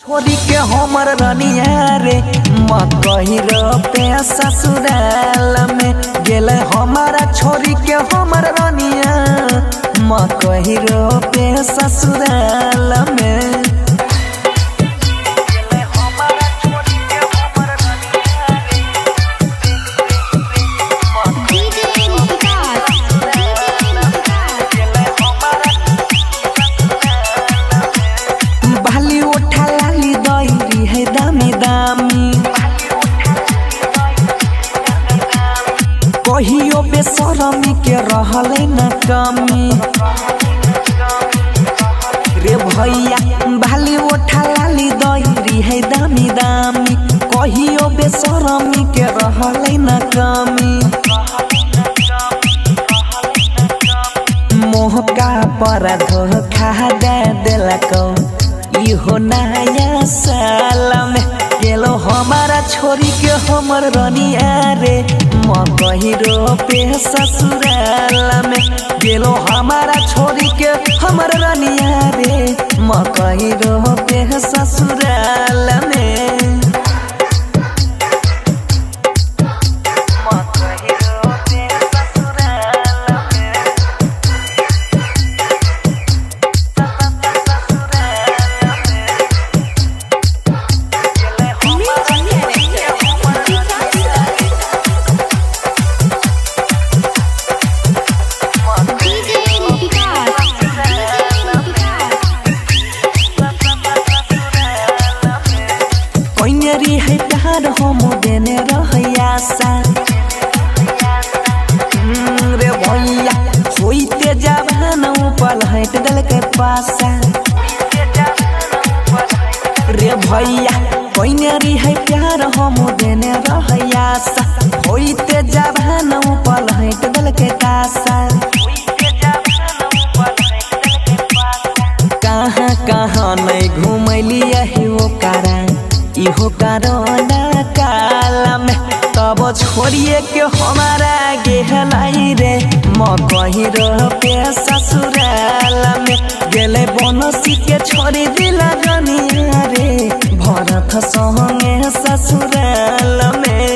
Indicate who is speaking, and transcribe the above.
Speaker 1: छोरी के हमर रनिया रे मकही पे ससुराल में गेले हमारा छोरी के हमर रनिया मकही पे ससुराल में। कहियो बेशरमी के रहले न कमी रे भैया भाली उठा लाली दईरी है दामी दामी कहियो बेशरमी के रहले न कमी मोह का पर धोखा दे देलको इहो नया साल में गेलो हमारा छोरी के हमर रनिया रे मकही पे ससुराल में गेलो हमारा छोरी के हमर रनिया रे मकही पे ससुराल में। है प्यार हम देने रहयासा रे भैया सोईते जवान ऊपर हट दल के पासा रे भैया कोइनेरी है प्यार हम देने रहयासा होईते जवान ऊपर हट दल के तासा कहाँ कहाँ नहीं घूमलिया है वो कारा इहो करोना काल में तब छोड़िए के हमारा गेहलाई रे मकही पे ससुराल में गेले बनसी के छोड़ी दिला रनिया रे भरत संगे ससुराल में।